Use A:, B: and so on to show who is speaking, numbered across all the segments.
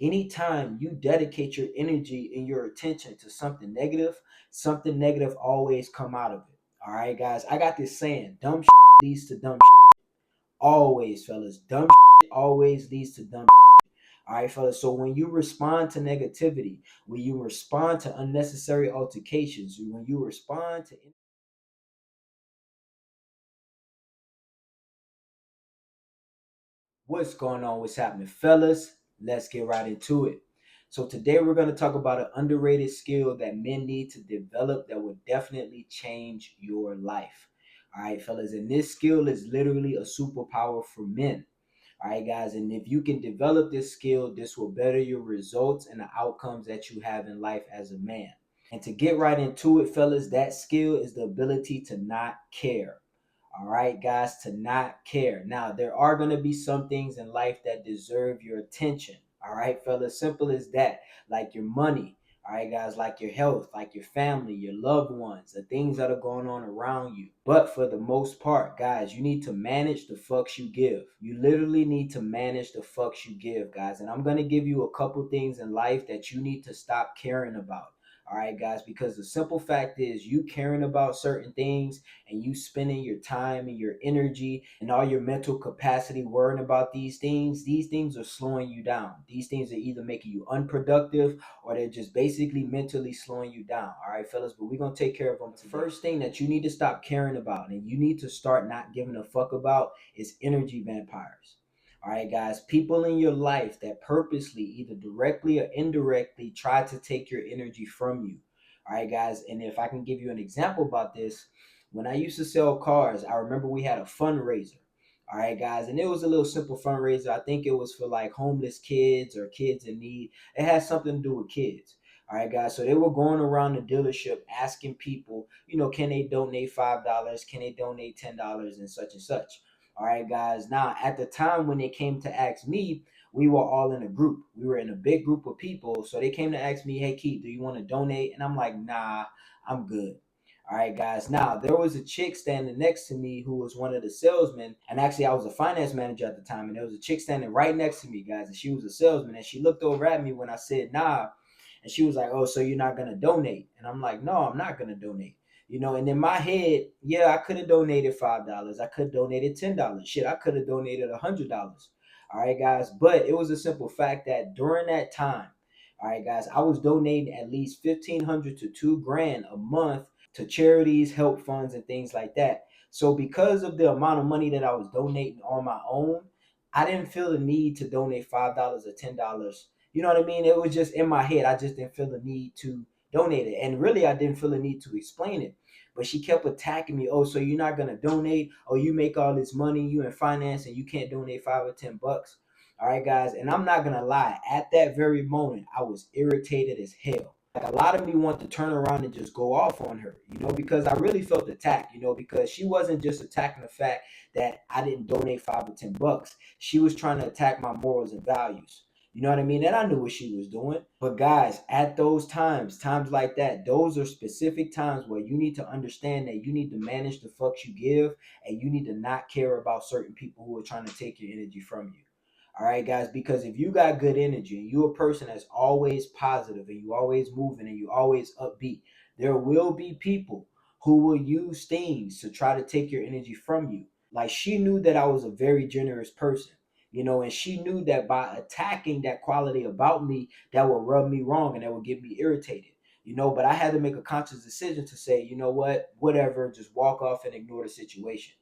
A: Anytime you dedicate your energy and your attention to something negative always come out of it. All right, guys, I got this saying: dumb leads to dumb always, fellas. Dumb always leads to dumb. All right, fellas. So when you respond to negativity, when you respond to unnecessary altercations, when you respond to what's going on, what's happening, fellas, let's get right into it. So today we're going to talk about an underrated skill that men need to develop that will definitely change your life. All right, fellas, and this skill is literally a superpower for men. All right, guys, and if you can develop this skill, this will better your results and the outcomes that you have in life as a man. And to get right into it, fellas, that skill is the ability to not care. All right, guys, to not care. Now, there are going to be some things in life that deserve your attention. All right, fellas, simple as that. Like your money. All right, guys, like your health, like your family, your loved ones, the things that are going on around you. But for the most part, guys, you need to manage the fucks you give. You literally need to manage the fucks you give, guys. And I'm going to give you a couple things in life that you need to stop caring about. All right, guys, because the simple fact is you caring about certain things and you spending your time and your energy and all your mental capacity worrying about these things are slowing you down. These things are either making you unproductive or they're just basically mentally slowing you down. All right, fellas, but we're going to take care of them today. The first thing that you need to stop caring about and you need to start not giving a fuck about is energy vampires. All right, guys, people in your life that purposely, either directly or indirectly, try to take your energy from you. All right, guys, and if I can give you an example about this, when I used to sell cars, I remember we had a fundraiser. All right, guys, and it was a little simple fundraiser. I think it was for like homeless kids or kids in need. It had something to do with kids. All right, guys. So they were going around the dealership asking people, can they donate $5? Can they donate $10 and such and such? All right, guys. Now, at the time when they came to ask me, we were all in a group. We were in a big group of people. So they came to ask me, hey, Keith, do you want to donate? And I'm like, nah, I'm good. All right, guys. Now, there was a chick standing next to me who was one of the salesmen. And actually, I was a finance manager at the time. And there was a chick standing right next to me, guys. And she was a salesman. And she looked over at me when I said, nah. And she was like, oh, so you're not going to donate? And I'm like, no, I'm not going to donate. And in my head, yeah, I could have donated $5. I could have donated $10. Shit, I could have donated $100. All right, guys. But it was a simple fact that during that time, all right, guys, I was donating at least 1,500 to 2 grand a month to charities, help funds, and things like that. So because of the amount of money that I was donating on my own, I didn't feel the need to donate $5 or $10. You know what I mean? It was just in my head. I just didn't feel the need to donate it. And really, I didn't feel the need to explain it. But she kept attacking me. Oh, so you're not going to donate? Oh, you make all this money, you in finance, and you can't donate 5 or 10 bucks. All right, guys. And I'm not going to lie. At that very moment, I was irritated as hell. Like a lot of me want to turn around and just go off on her, because I really felt attacked, because she wasn't just attacking the fact that I didn't donate 5 or 10 bucks. She was trying to attack my morals and values. You know what I mean? And I knew what she was doing. But guys, at those times like that, those are specific times where you need to understand that you need to manage the fucks you give and you need to not care about certain people who are trying to take your energy from you. All right, guys, because if you got good energy and you're a person that's always positive and you always moving and you always upbeat, there will be people who will use things to try to take your energy from you. Like she knew that I was a very generous person, and she knew that by attacking that quality about me, that would rub me wrong and that would get me irritated. But I had to make a conscious decision to say, you know what, whatever, just walk off and ignore the situation.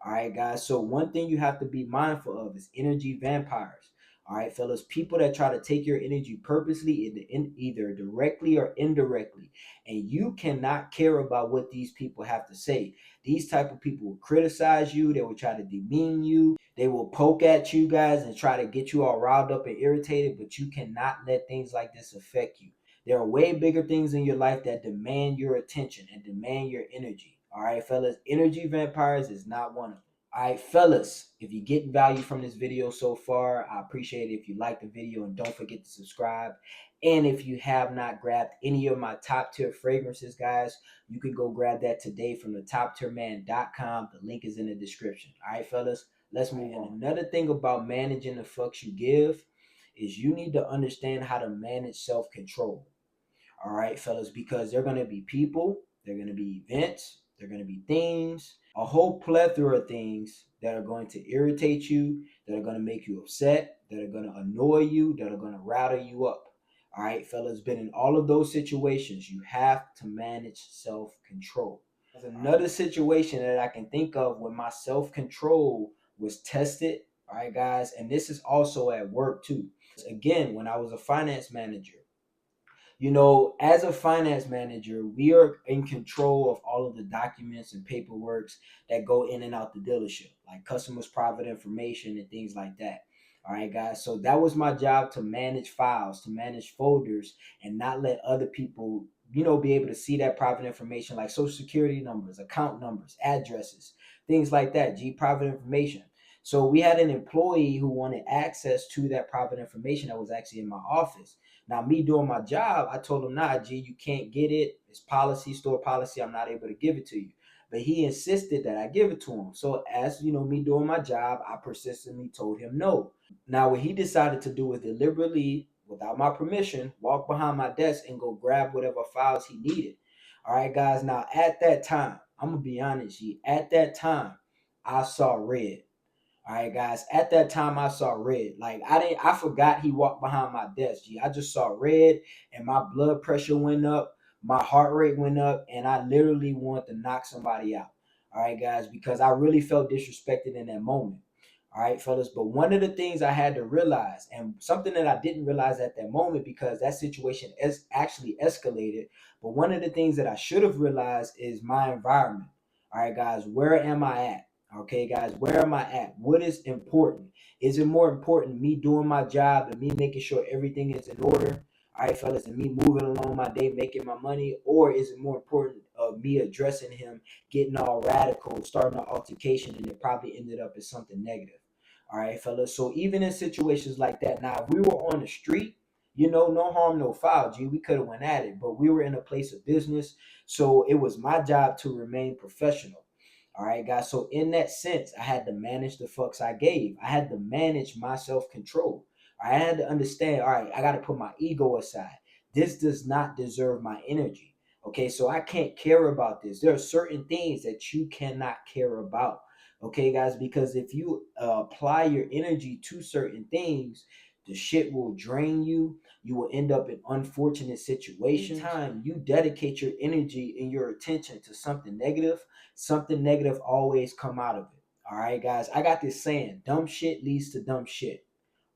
A: All right, guys. So one thing you have to be mindful of is energy vampires. All right, fellas, people that try to take your energy purposely, either directly or indirectly, and you cannot care about what these people have to say. These type of people will criticize you. They will try to demean you. They will poke at you guys and try to get you all riled up and irritated. But you cannot let things like this affect you. There are way bigger things in your life that demand your attention and demand your energy. All right, fellas, energy vampires is not one of them. All right, fellas, if you get value from this video so far, I appreciate it if you like the video and don't forget to subscribe. And if you have not grabbed any of my top tier fragrances, guys, you can go grab that today from the toptierman.com. The link is in the description. All right, fellas, let's move on. Another thing about managing the fucks you give is you need to understand how to manage self-control. All right, fellas, because they're going to be people, they're going to be events, they're going to be things, a whole plethora of things that are going to irritate you, that are going to make you upset, that are going to annoy you, that are going to rattle you up. All right, fellas, been in all of those situations, you have to manage self control. There's another situation that I can think of when my self control was tested. All right, guys, and this is also at work too. Again, when I was a finance manager, as a finance manager, we are in control of all of the documents and paperwork that go in and out the dealership, like customers' private information and things like that. All right, guys. So that was my job, to manage files, to manage folders, and not let other people, be able to see that private information, like social security numbers, account numbers, addresses, things like that, private information. So we had an employee who wanted access to that private information that was actually in my office. Now, me doing my job, I told him, nah, G, you can't get it. It's policy, store policy. I'm not able to give it to you. But he insisted that I give it to him. So as me doing my job, I persistently told him no. Now, what he decided to do was deliberately, without my permission, walk behind my desk and go grab whatever files he needed. All right, guys. Now, at that time, I'm gonna be honest, G, at that time, I saw red. All right, guys. At that time, I saw red. Like I forgot he walked behind my desk. I just saw red, and my blood pressure went up, my heart rate went up, and I literally wanted to knock somebody out. All right, guys, because I really felt disrespected in that moment. All right, fellas. But one of the things I had to realize, and something that I didn't realize at that moment, because that situation is actually escalated. But one of the things that I should have realized is my environment. All right, guys, where am I at? Okay, guys, where am I at? What is important? Is it more important me doing my job and me making sure everything is in order? All right, fellas, and me moving along my day, making my money, or is it more important of me addressing him, getting all radical, starting an altercation, and it probably ended up as something negative? All right, fellas. So even in situations like that, now if we were on the street, no harm, no foul, G. We could have went at it, but we were in a place of business, so it was my job to remain professional. All right, guys. So in that sense, I had to manage the fucks I gave. I had to manage my self control. I had to understand. All right, I got to put my ego aside. This does not deserve my energy. Okay, so I can't care about this. There are certain things that you cannot care about. Okay, guys, because if you apply your energy to certain things, the shit will drain you. You will end up in unfortunate situations. Anytime you dedicate your energy and your attention to something negative always come out of it. All right, guys. I got this saying: dumb shit leads to dumb shit.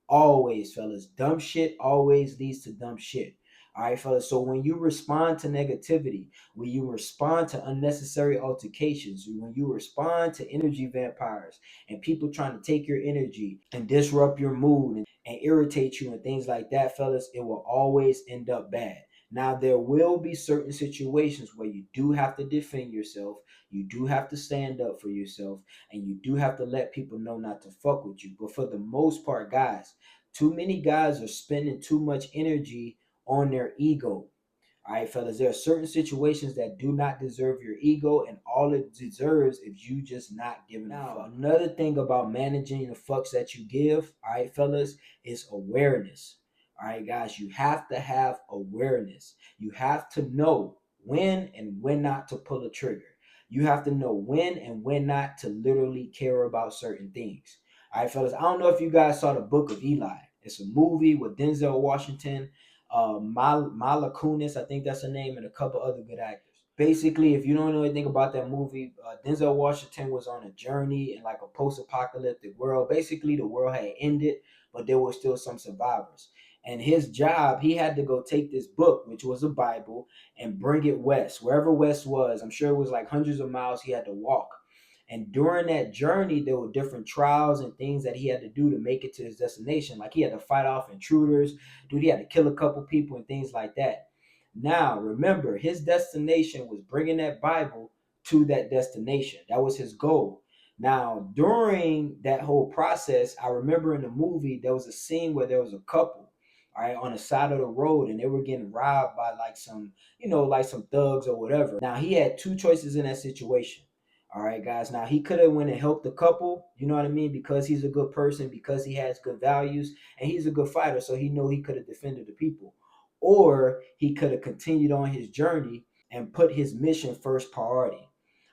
A: Always, fellas. Dumb shit always leads to dumb shit. All right, fellas. So when you respond to negativity, when you respond to unnecessary altercations, when you respond to energy vampires and people trying to take your energy and disrupt your mood and irritate you and things like that, fellas, it will always end up bad. Now, there will be certain situations where you do have to defend yourself, you do have to stand up for yourself, and you do have to let people know not to fuck with you. But for the most part, guys, too many guys are spending too much energy on their ego. All right, fellas, there are certain situations that do not deserve your ego, and all it deserves is you just not giving a fuck. Another thing about managing the fucks that you give, all right, fellas, is awareness. All right, guys, you have to have awareness. You have to know when and when not to pull a trigger. You have to know when and when not to literally care about certain things. All right, fellas, I don't know if you guys saw the Book of Eli. It's a movie with Denzel Washington, Mila Kunis, I think that's her name, and a couple other good actors. Basically, if you don't know anything about that movie, Denzel Washington was on a journey in like a post-apocalyptic world. Basically, the world had ended, but there were still some survivors. And his job, he had to go take this book, which was a Bible, and bring it west, wherever west was. I'm sure it was like hundreds of miles he had to walk. And during that journey, there were different trials and things that he had to do to make it to his destination. Like he had to fight off intruders, dude, he had to kill a couple people and things like that. Now, remember, his destination was bringing that Bible to that destination. That was his goal. Now, during that whole process, I remember in the movie, there was a scene where there was a couple, all right, on the side of the road, and they were getting robbed by like some, like some thugs or whatever. Now, he had two choices in that situation. All right, guys. Now he could have went and helped the couple, you know what I mean, because he's a good person, because he has good values, and he's a good fighter, so he know he could have defended the people. Or he could have continued on his journey and put his mission first priority.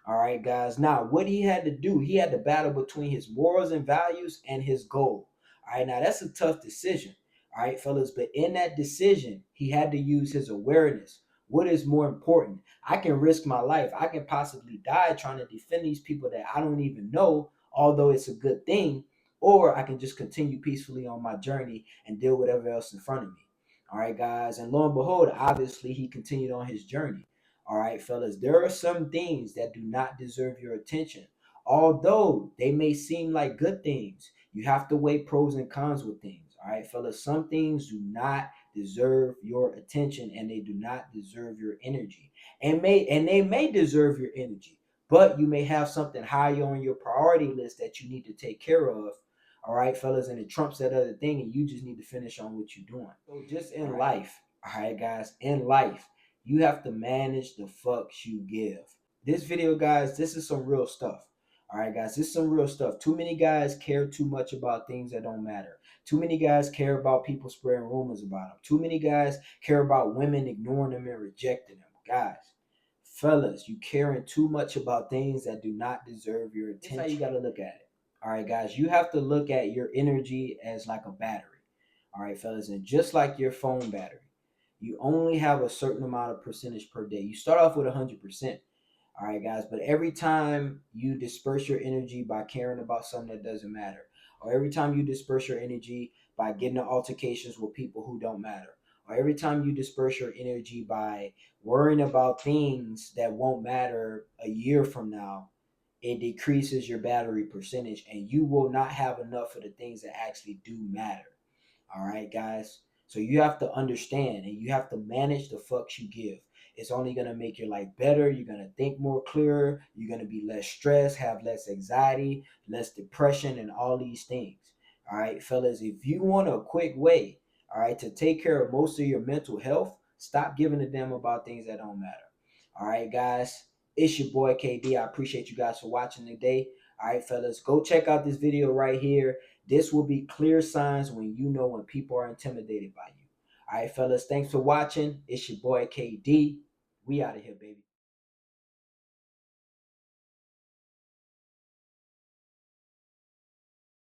A: All right, guys. Now, what he had to do, he had to battle between his morals and values and his goal. All right, now that's a tough decision. All right, fellas, but in that decision, he had to use his awareness. What is more important? I can risk my life. I can possibly die trying to defend these people that I don't even know, although it's a good thing, or I can just continue peacefully on my journey and deal with whatever else in front of me. All right, guys. And lo and behold, obviously, he continued on his journey. All right, fellas, there are some things that do not deserve your attention. Although they may seem like good things, you have to weigh pros and cons with things. All right, fellas, some things do not deserve your attention and they do not deserve your energy. And they may deserve your energy, but you may have something higher on your priority list that you need to take care of. All right, fellas, and it trumps that other thing, and you just need to finish on what you're doing. So just in life, all right, guys, in life, you have to manage the fucks you give. This video, guys, this is some real stuff. All right, guys, this is some real stuff. Too many guys care too much about things that don't matter. Too many guys care about people spreading rumors about them. Too many guys care about women ignoring them and rejecting them. Guys, fellas, you caring too much about things that do not deserve your attention. That's how you got to look at it. All right, guys, you have to look at your energy as like a battery. All right, fellas, and just like your phone battery, you only have a certain amount of percentage per day. You start off with 100%. All right, guys, but every time you disperse your energy by caring about something that doesn't matter, or every time you disperse your energy by getting into altercations with people who don't matter, or every time you disperse your energy by worrying about things that won't matter a year from now, it decreases your battery percentage and you will not have enough of the things that actually do matter. All right, guys. So you have to understand and you have to manage the fucks you give. It's only going to make your life better. You're going to think more clearer. You're going to be less stressed, have less anxiety, less depression, and all these things. All right, fellas, if you want a quick way, all right, to take care of most of your mental health, stop giving a damn about things that don't matter. All right, guys, it's your boy KD. I appreciate you guys for watching today. All right, fellas, go check out this video right here. This will be clear signs when you know when people are intimidated by you. All right, fellas, thanks for watching. It's your boy KD. We out of here, baby.